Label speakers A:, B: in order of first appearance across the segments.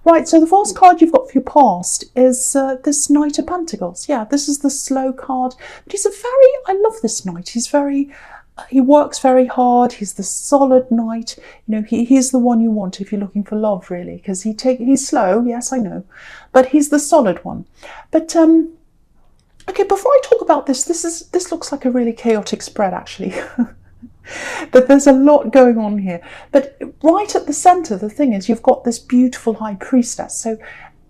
A: Right, so the first card you've got for your past is this Knight of Pentacles. Yeah, this is the slow card. But I love this Knight. He works very hard. He's the solid knight. He's the one you want if you're looking for love, really, because he's slow. Yes, I know, but he's the solid one. But okay, before I talk about this looks like a really chaotic spread, actually. But there's a lot going on here. But right at the center, the thing is, you've got this beautiful High Priestess. So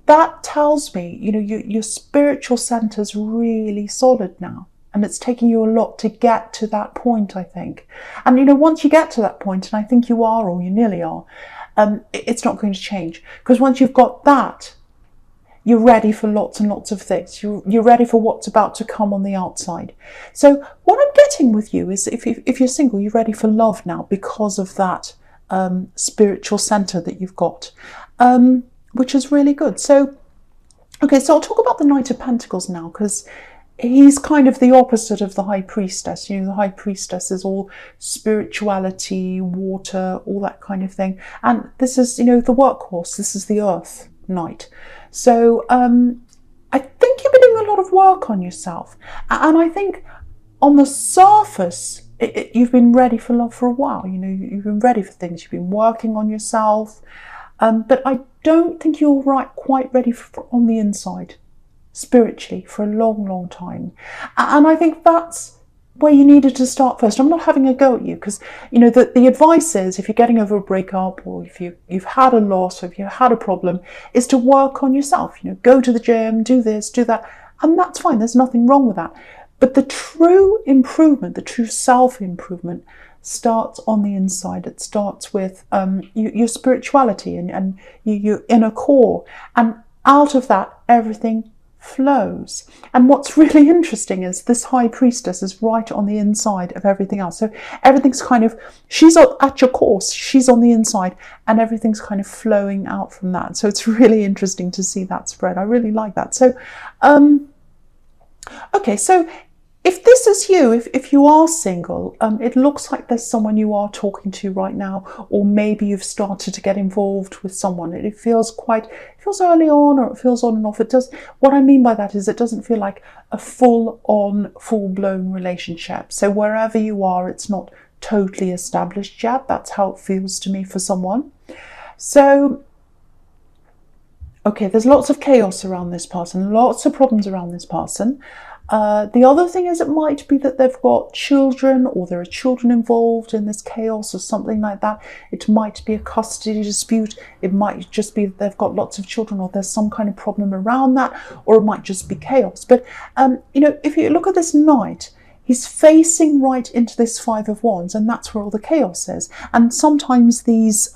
A: that tells me, your spiritual center's really solid now. And it's taking you a lot to get to that point, I think. And, once you get to that point, and I think you are, or you nearly are, it's not going to change. Because once you've got that, you're ready for lots and lots of things. You're ready for what's about to come on the outside. So what I'm getting with you is if you're single, you're ready for love now because of that spiritual center that you've got, which is really good. So, okay, so I'll talk about the Knight of Pentacles now, because he's kind of the opposite of the High Priestess. The High Priestess is all spirituality, water, all that kind of thing. And this is, the workhorse. This is the Earth Knight. So I think you've been doing a lot of work on yourself. And I think on the surface, you've been ready for love for a while. You've been ready for things. You've been working on yourself. But I don't think you're quite ready for on the inside, spiritually, for a long, long time. And I think that's where you needed to start first. I'm not having a go at you, because the advice is, if you're getting over a breakup, or if you've had a loss, or if you've had a problem, is to work on yourself. Go to the gym, do this, do that, and that's fine. There's nothing wrong with that. But the true improvement, the true self-improvement, starts on the inside. It starts with your spirituality and your inner core, and out of that, everything flows. And what's really interesting is this High Priestess is right on the inside of everything else. So everything's she's at your course, she's on the inside, and everything's kind of flowing out from that. So it's really interesting to see that spread. I really like that. So, okay, so if this is you, if you are single, it looks like there's someone you are talking to right now, or maybe you've started to get involved with someone. It feels early on, or it feels on and off. It does. What I mean by that is it doesn't feel like a full-on, full-blown relationship. So wherever you are, it's not totally established yet. That's how it feels to me for someone. So, okay, there's lots of chaos around this person, lots of problems around this person. The other thing is, it might be that they've got children, or there are children involved in this chaos or something like that. It might be a custody dispute. It might just be that they've got lots of children, or there's some kind of problem around that, or it might just be chaos. But, if you look at this Knight, he's facing right into this Five of Wands, and that's where all the chaos is. And sometimes these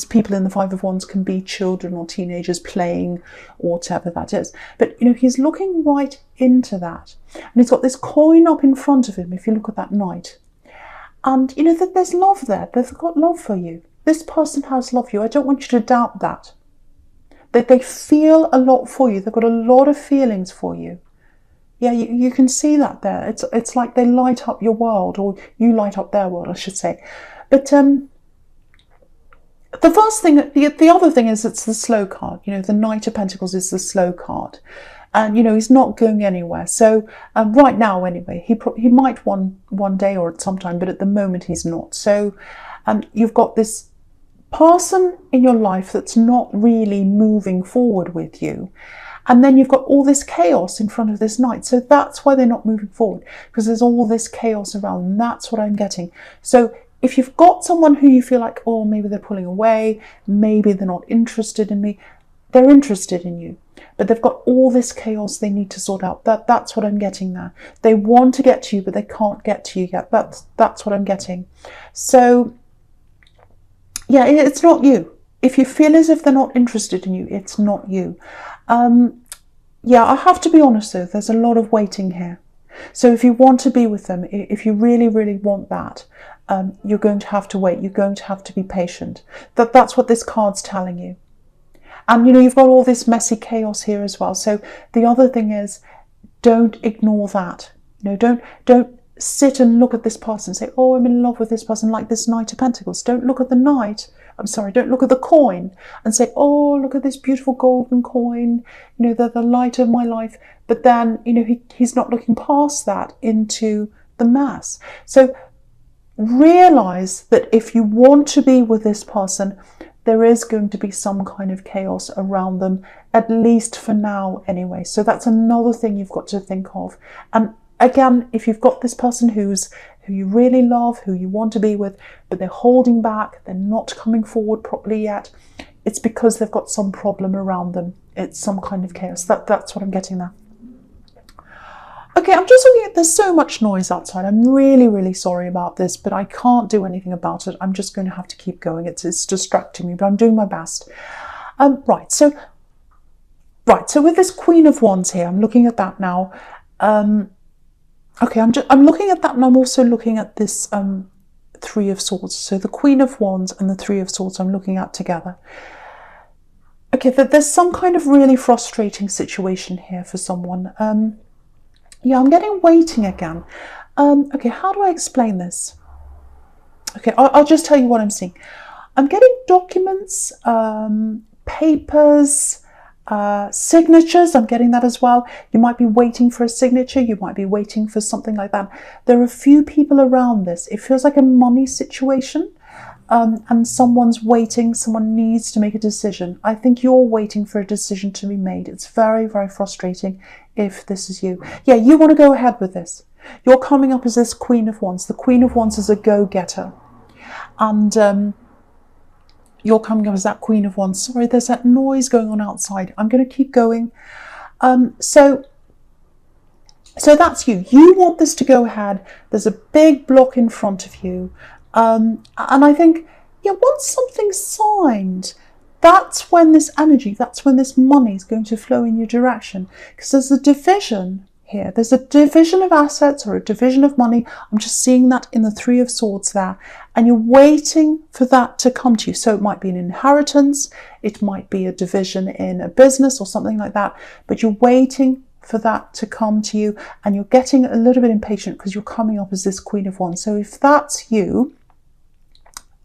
A: people in the Five of Wands can be children or teenagers playing, or whatever that is. But, he's looking right into that. And he's got this coin up in front of him, if you look at that Knight. And, that there's love there. They've got love for you. This person has love for you. I don't want you to doubt that. That they feel a lot for you. They've got a lot of feelings for you. Yeah, you can see that there. It's like they light up your world, or you light up their world, I should say. But, the first thing, the other thing is, it's the slow card. The Knight of Pentacles is the slow card. And, he's not going anywhere. So right now, anyway, he might one day or at some time, but at the moment he's not. So you've got this person in your life that's not really moving forward with you. And then you've got all this chaos in front of this Knight. So that's why they're not moving forward, because there's all this chaos around. And that's what I'm getting. So if you've got someone who you feel like, oh, maybe they're pulling away, maybe they're not interested in me, they're interested in you, but they've got all this chaos they need to sort out. That's what I'm getting there. They want to get to you, but they can't get to you yet. That's what I'm getting. So, yeah, it's not you. If you feel as if they're not interested in you, it's not you. Yeah, I have to be honest though, there's a lot of waiting here. So if you want to be with them, if you really, really want that, you're going to have to wait. You're going to have to be patient. That's what this card's telling you. And, you've got all this messy chaos here as well. So the other thing is, don't ignore that. Don't sit and look at this person and say, oh, I'm in love with this person, like this Knight of Pentacles. Don't look at the Knight. Don't look at the coin and say, oh, look at this beautiful golden coin, you know, the light of my life. But then, you know, he's not looking past that into the mass. So realize that if you want to be with this person, there is going to be some kind of chaos around them, at least for now anyway. So that's another thing you've got to think of. And again, if you've got this person who you really love, who you want to be with, but they're holding back, they're not coming forward properly yet, it's because they've got some problem around them. It's some kind of chaos. That's what I'm getting there. Okay, I'm just looking at, there's so much noise outside. I'm really, really sorry about this, but I can't do anything about it. I'm just going to have to keep going. It's distracting me, but I'm doing my best. Right, so with this Queen of Wands here, I'm looking at that now. Okay, I'm looking at that, and I'm also looking at this Three of Swords. So the Queen of Wands and the Three of Swords I'm looking at together. Okay, there's some kind of really frustrating situation here for someone. Yeah, I'm getting waiting again. Okay, how do I explain this? Okay, I'll just tell you what I'm seeing. I'm getting documents, papers, signatures. I'm getting that as well. You might be waiting for a signature. You might be waiting for something like that. There are a few people around this. It feels like a money situation. And someone's waiting, someone needs to make a decision. I think you're waiting for a decision to be made. It's very, very frustrating if this is you. Yeah, you want to go ahead with this. You're coming up as this Queen of Wands. The Queen of Wands is a go-getter. And you're coming up as that Queen of Wands. Sorry, there's that noise going on outside. I'm going to keep going. So that's you. You want this to go ahead. There's a big block in front of you. And I think, yeah, once something's signed, that's when this energy, that's when this money is going to flow in your direction. Because there's a division here. There's a division of assets or a division of money. I'm just seeing that in the Three of Swords there. And you're waiting for that to come to you. So it might be an inheritance. It might be a division in a business or something like that. But you're waiting for that to come to you. And you're getting a little bit impatient because you're coming up as this Queen of Wands. So if that's you,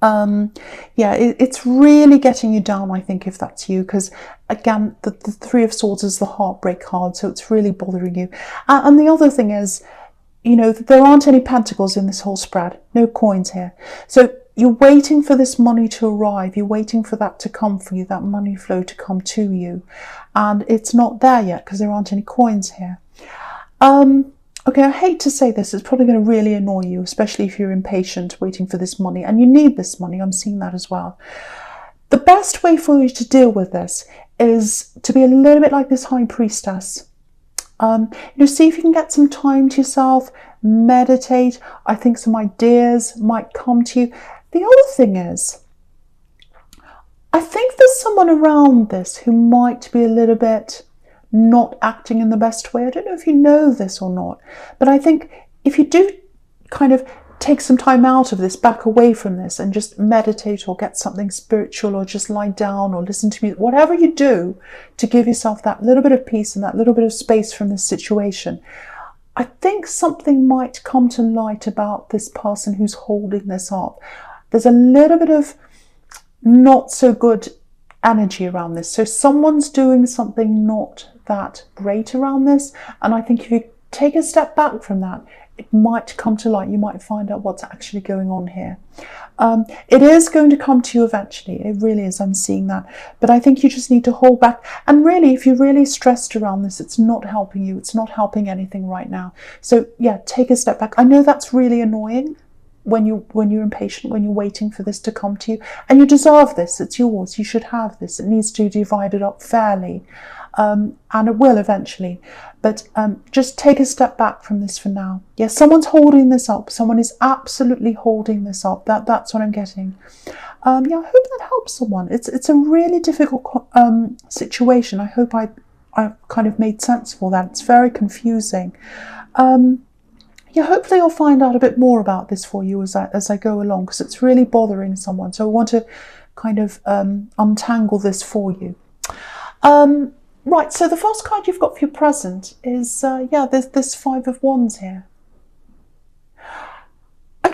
A: yeah, it's really getting you down, I think, if that's you, because again, the Three of Swords is the heartbreak card, so it's really bothering you. And the other thing is, you know, there aren't any pentacles in this whole spread, no coins here. So you're waiting for this money to arrive, you're waiting for that to come for you, that money flow to come to you, and it's not there yet because there aren't any coins here. Okay, I hate to say this, it's probably going to really annoy you, especially if you're impatient waiting for this money, and you need this money, I'm seeing that as well. The best way for you to deal with this is to be a little bit like this High Priestess. You know, see if you can get some time to yourself, meditate. I think some ideas might come to you. The other thing is, I think there's someone around this who might be a little bit not acting in the best way. I don't know if you know this or not, but I think if you do kind of take some time out of this, back away from this and just meditate or get something spiritual or just lie down or listen to music, whatever you do to give yourself that little bit of peace and that little bit of space from this situation, I think something might come to light about this person who's holding this up. There's a little bit of not so good energy around this. So someone's doing something not that great around this, and I think if you take a step back from that, it might come to light. You might find out what's actually going on here. It is going to come to you eventually. It really is. I'm seeing that. But I think you just need to hold back. And really, if you're really stressed around this, it's not helping you. It's not helping anything right now. So yeah, take a step back. I know that's really annoying when you're impatient, when you're waiting for this to come to you, and you deserve this. It's yours. You should have this. It needs to be divided up fairly, and it will eventually. But just take a step back from this for now. Yes, someone's holding this up. Someone is absolutely holding this up. That's what I'm getting. Yeah, I hope that helps someone. It's a really difficult situation. I hope I kind of made sense of all that. It's very confusing. Yeah, hopefully I'll find out a bit more about this for you as I go along, because it's really bothering someone. So I want to kind of untangle this for you. Right, so the first card you've got for your present is, yeah, there's this Five of Wands here.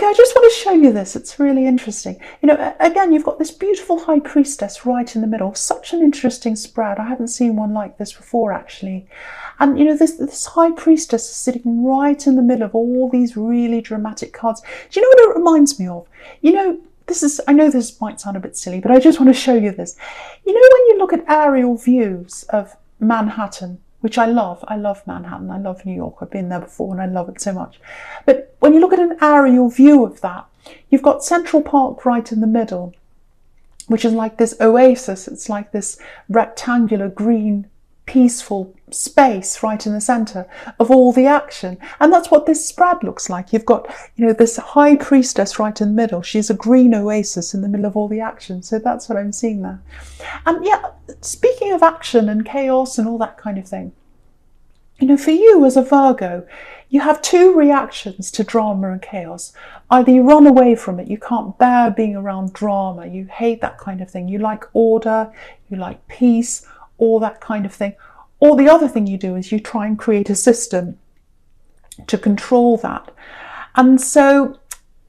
A: Okay, I just want to show you this. It's really interesting. You know, again, you've got this beautiful High Priestess right in the middle. Such an interesting spread. I haven't seen one like this before, actually. And, you know, this High Priestess is sitting right in the middle of all these really dramatic cards. Do you know what it reminds me of? You know, I know this might sound a bit silly, but I just want to show you this. You know, when you look at aerial views of Manhattan, which I love Manhattan, I love New York, I've been there before and I love it so much. But when you look at an aerial view of that, you've got Central Park right in the middle, which is like this oasis. It's like this rectangular, green, peaceful space right in the centre of all the action. And that's what this spread looks like. You've got, you know, this High Priestess right in the middle. She's a green oasis in the middle of all the action. So that's what I'm seeing there. And yeah, speaking of action and chaos and all that kind of thing, you know, for you as a Virgo, you have two reactions to drama and chaos. Either you run away from it, you can't bear being around drama, you hate that kind of thing. You like order, you like peace, all that kind of thing. Or the other thing you do is you try and create a system to control that. And so,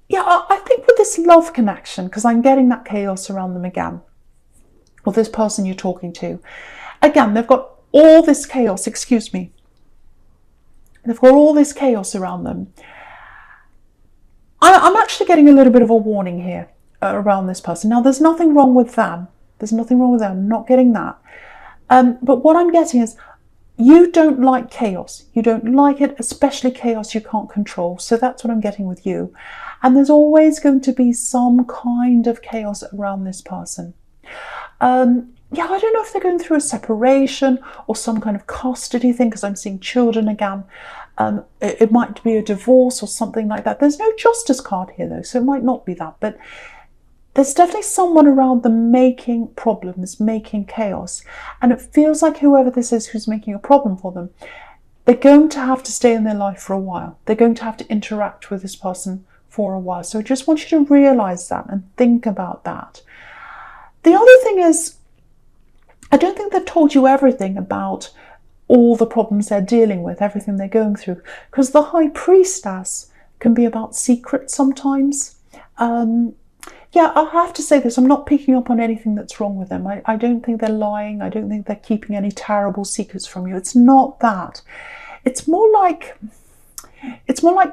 A: yeah, I think with this love connection, because I'm getting that chaos around them again, or this person you're talking to, again, they've got all this chaos, they've got all this chaos around them. I'm actually getting a little bit of a warning here around this person. Now, there's nothing wrong with them. There's nothing wrong with them. I'm not getting that. But what I'm getting is you don't like chaos. You don't like it, especially chaos you can't control. So that's what I'm getting with you. And there's always going to be some kind of chaos around this person. Yeah, I don't know if they're going through a separation or some kind of custody thing, because I'm seeing children again. It might be a divorce or something like that. There's no justice card here though, so it might not be that. But there's definitely someone around them making problems, making chaos. And it feels like whoever this is who's making a problem for them, they're going to have to stay in their life for a while. They're going to have to interact with this person for a while. So I just want you to realise that and think about that. The other thing is, I don't think they've told you everything about all the problems they're dealing with, everything they're going through, because the High Priestess can be about secrets sometimes. Yeah, I'll have to say this, I'm not picking up on anything that's wrong with them. I don't think they're lying. I don't think they're keeping any terrible secrets from you. It's not that. It's more like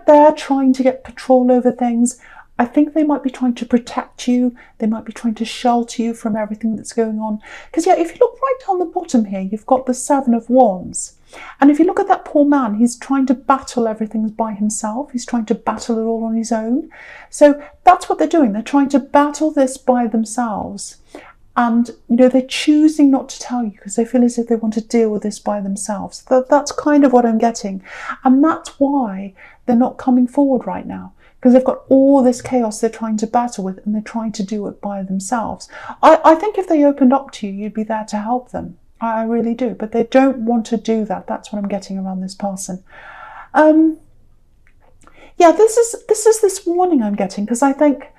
A: they're trying to get control over things. I think they might be trying to protect you. They might be trying to shelter you from everything that's going on. Because yeah, if you look right down the bottom here, you've got the Seven of Wands. And if you look at that poor man, he's trying to battle everything by himself. He's trying to battle it all on his own. So that's what they're doing. They're trying to battle this by themselves. And, you know, they're choosing not to tell you because they feel as if they want to deal with this by themselves. That's kind of what I'm getting. And that's why they're not coming forward right now. Because they've got all this chaos they're trying to battle with and they're trying to do it by themselves. I think if they opened up to you, you'd be there to help them. I really do. But they don't want to do that. That's what I'm getting around this person. Yeah, this is this warning I'm getting, because I think,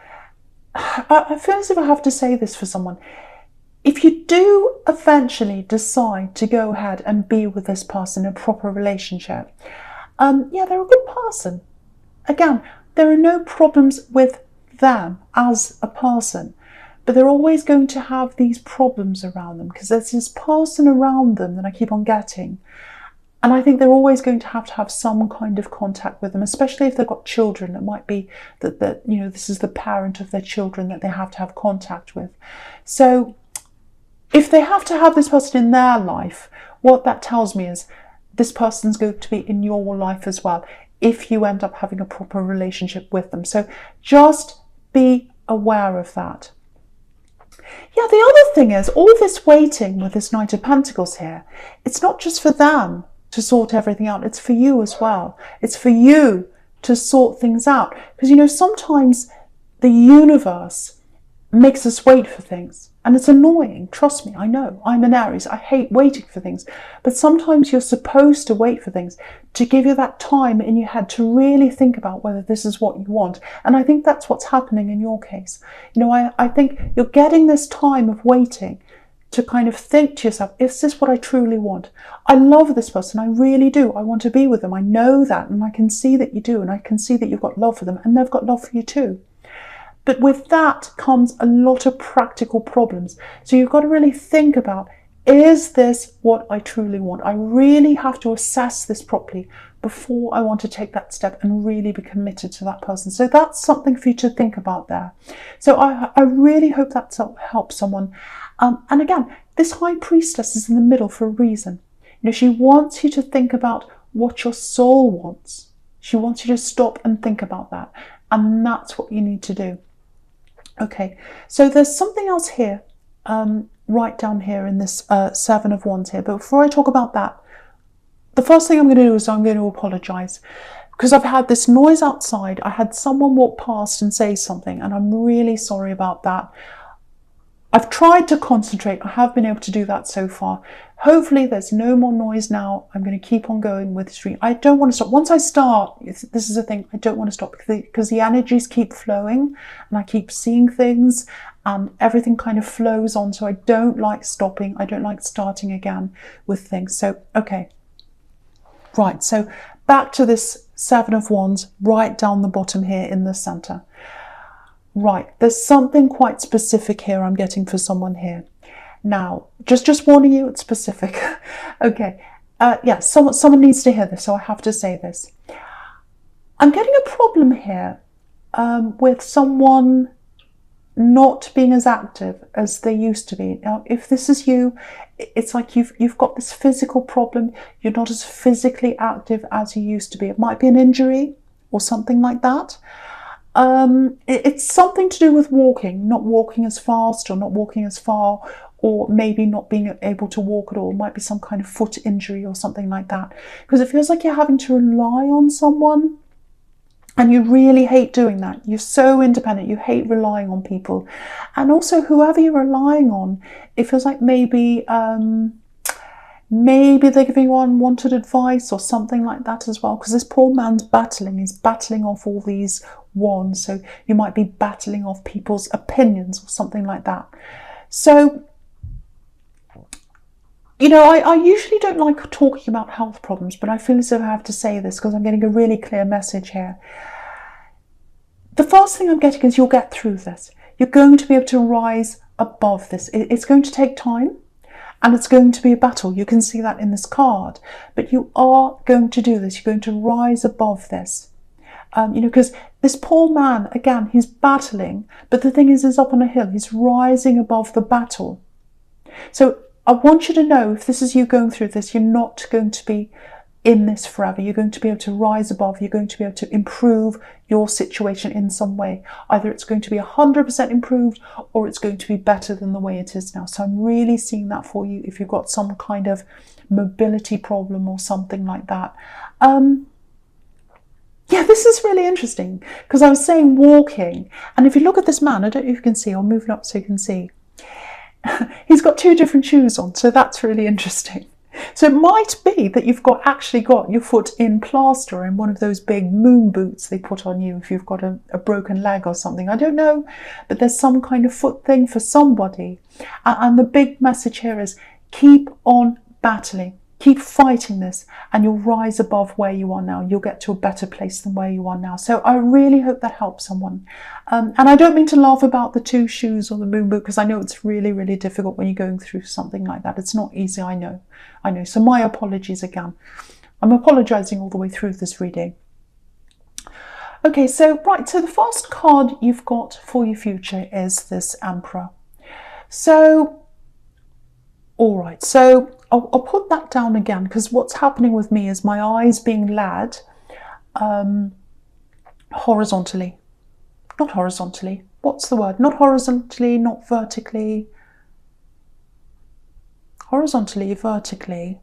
A: I feel as if I have to say this for someone. If you do eventually decide to go ahead and be with this person in a proper relationship, yeah, they're a good person. Again, there are no problems with them as a person, but they're always going to have these problems around them because there's this person around them that I keep on getting. And I think they're always going to have some kind of contact with them, especially if they've got children. It might be that you know, this is the parent of their children that they have to have contact with. So if they have to have this person in their life, what that tells me is this person's going to be in your life as well, if you end up having a proper relationship with them. So just be aware of that. Yeah, the other thing is, all this waiting with this Knight of Pentacles here, it's not just for them to sort everything out, it's for you as well. It's for you to sort things out. Because, you know, sometimes the universe makes us wait for things. And it's annoying, trust me, I know. I'm an Aries, I hate waiting for things. But sometimes you're supposed to wait for things to give you that time in your head to really think about whether this is what you want. And I think that's what's happening in your case. You know, I think you're getting this time of waiting to kind of think to yourself, is this what I truly want? I love this person, I really do. I want to be with them. I know that, and I can see that you do, and I can see that you've got love for them, and they've got love for you too. But with that comes a lot of practical problems. So you've got to really think about, is this what I truly want? I really have to assess this properly before I want to take that step and really be committed to that person. So that's something for you to think about there. So I really hope that helps someone. And again, this high priestess is in the middle for a reason. You know, she wants you to think about what your soul wants. She wants you to stop and think about that. And that's what you need to do. Okay, so there's something else here, right down here in this Seven of Wands here. But before I talk about that, the first thing I'm going to do is I'm going to apologise, because I've had this noise outside. I had someone walk past and say something, and I'm really sorry about that. I've tried to concentrate. I have been able to do that so far. Hopefully there's no more noise now. I'm going to keep on going with this reading. I don't want to stop. Once I start, this is the thing, I don't want to stop, because the energies keep flowing and I keep seeing things and everything kind of flows on. So I don't like stopping. I don't like starting again with things. So, okay. Right, so back to this Seven of Wands right down the bottom here in the centre. Right, there's something quite specific here I'm getting for someone here. Now, just warning you, it's specific. Okay, yeah, someone needs to hear this, so I have to say this. I'm getting a problem here with someone not being as active as they used to be. Now, if this is you, it's like you've got this physical problem. You're not as physically active as you used to be. It might be an injury or something like that. It's something to do with walking, not walking as fast or not walking as far, or maybe not being able to walk at all. It might be some kind of foot injury or something like that, because it feels like you're having to rely on someone, and you really hate doing that. You're so independent, you hate relying on people. And also, whoever you're relying on, it feels like maybe they're giving you unwanted advice or something like that as well, because this poor man's battling. He's battling off all these wands, so you might be battling off people's opinions or something like that. So, you know, I usually don't like talking about health problems, but I feel as if I have to say this because I'm getting a really clear message here. The first thing I'm getting is you'll get through this. You're going to be able to rise above this. It's going to take time, and it's going to be a battle. You can see that in this card, but you are going to do this. You're going to rise above this. You know, because this poor man, again, he's battling, but the thing is, he's up on a hill. He's rising above the battle. So I want you to know, if this is you going through this, you're not going to be in this forever. You're going to be able to rise above. You're going to be able to improve your situation in some way. Either it's going to be 100% improved, or it's going to be better than the way it is now. So I'm really seeing that for you if you've got some kind of mobility problem or something like that. Yeah, this is really interesting, because I was saying walking, and if you look at this man, I don't know if you can see, I'll move it up so you can see. He's got two different shoes on, so that's really interesting. So it might be that you've actually got your foot in plaster in one of those big moon boots they put on you if you've got a broken leg or something. I don't know, but there's some kind of foot thing for somebody. And the big message here is keep on battling. Keep fighting this, and you'll rise above where you are now. You'll get to a better place than where you are now. So I really hope that helps someone. And I don't mean to laugh about the two shoes or the moon boot, because I know it's really, really difficult when you're going through something like that. It's not easy, I know. So my apologies again. I'm apologising all the way through this reading. Okay, so the first card you've got for your future is this Emperor. So, all right, so I'll put that down again, because what's happening with me is my eyes being led horizontally. Not horizontally. What's the word? Not horizontally, not vertically. Horizontally, vertically.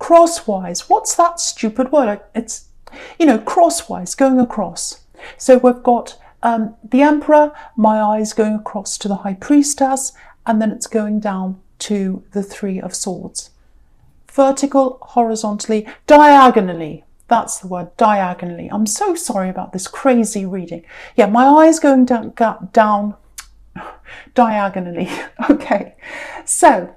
A: Crosswise. What's that stupid word? It's, you know, crosswise, going across. So we've got the Emperor, my eyes going across to the High Priestess, and then it's going down to the Three of Swords. Vertical, horizontally, diagonally. That's the word, diagonally. I'm so sorry about this crazy reading. Yeah, my eyes going down. diagonally. Okay, so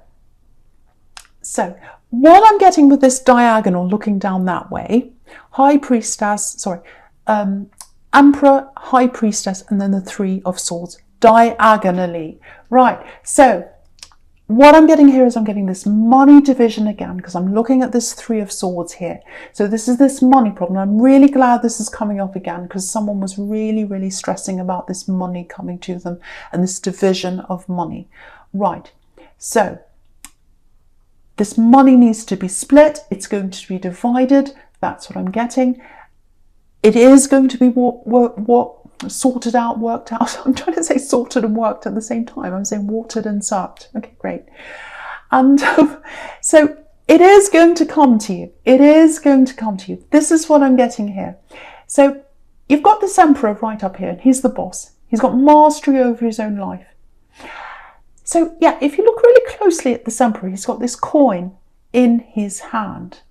A: what I'm getting with this diagonal looking down that way, High Priestess, sorry, Emperor, High Priestess, and then the Three of Swords, diagonally. Right, so what I'm getting here is I'm getting this money division again, because I'm looking at this Three of Swords here. So this is this money problem. I'm really glad this is coming up again, because someone was really, really stressing about this money coming to them and this division of money. Right, so this money needs to be split. It's going to be divided. That's what I'm getting. It is going to be sorted out, worked out. I'm trying to say sorted and worked at the same time. I'm saying watered and sucked. Okay, great. And so it is going to come to you. It is going to come to you. This is what I'm getting here. So you've got this Emperor right up here, and he's the boss. He's got mastery over his own life. So yeah, if you look really closely at this Emperor, he's got this coin in his hand.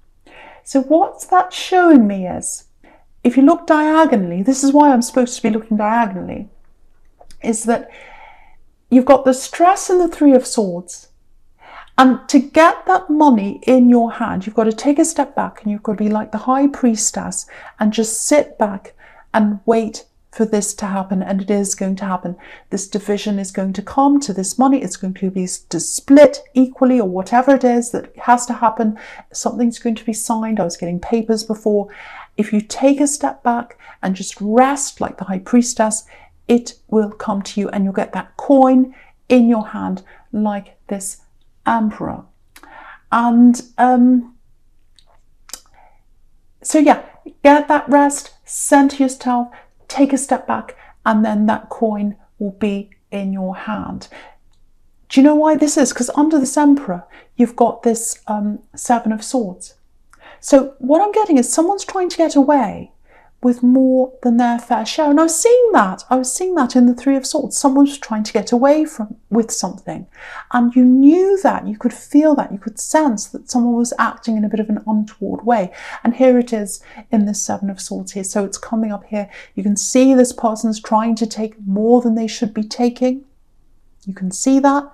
A: So what's that showing me is, if you look diagonally, this is why I'm supposed to be looking diagonally, is that you've got the stress in the Three of Swords. And to get that money in your hand, you've got to take a step back, and you've got to be like the High Priestess and just sit back and wait for this to happen. And it is going to happen. This division is going to come to this money. It's going to be split equally, or whatever it is that has to happen. Something's going to be signed. I was getting papers before. If you take a step back and just rest like the High Priestess, it will come to you, and you'll get that coin in your hand like this Emperor. And so yeah, get that rest, center yourself, take a step back, and then that coin will be in your hand. Do you know why this is? Because under this Emperor, you've got this Seven of Swords. So what I'm getting is someone's trying to get away with more than their fair share. And I was seeing that in the Three of Swords. Someone was trying to get away with something. And you knew that, you could feel that, you could sense that someone was acting in a bit of an untoward way. And here it is in the Seven of Swords here. So it's coming up here. You can see this person's trying to take more than they should be taking. You can see that.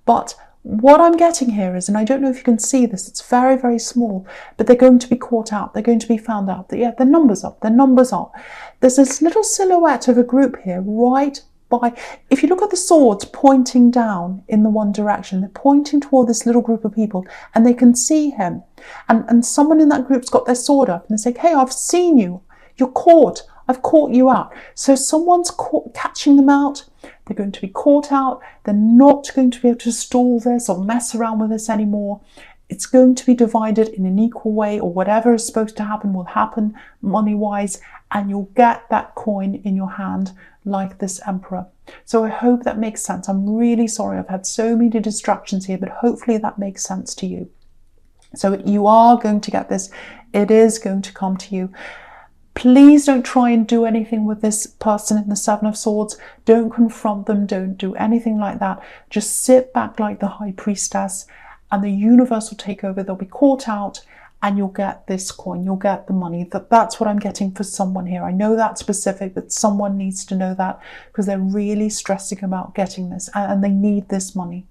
A: But what I'm getting here is, and I don't know if you can see this, it's very, very small, but they're going to be caught out. They're going to be found out. Yeah, their numbers up. Their numbers up. There's this little silhouette of a group here right by, if you look at the swords pointing down in the one direction, they're pointing toward this little group of people, and they can see him. And someone in that group's got their sword up, and they say, hey, I've seen you. You're caught. I've caught you out. So someone's catching them out. They're going to be caught out. They're not going to be able to stall this or mess around with this anymore. It's going to be divided in an equal way, or whatever is supposed to happen will happen money-wise, and you'll get that coin in your hand like this Emperor. So I hope that makes sense. I'm really sorry. I've had so many distractions here, but hopefully that makes sense to you. So you are going to get this. It is going to come to you. Please don't try and do anything with this person in the Seven of Swords. Don't confront them. Don't do anything like that. Just sit back like the High Priestess, and the universe will take over. They'll be caught out, and you'll get this coin. You'll get the money. That's what I'm getting for someone here. I know that's specific, but someone needs to know that, because they're really stressing about getting this, and they need this money.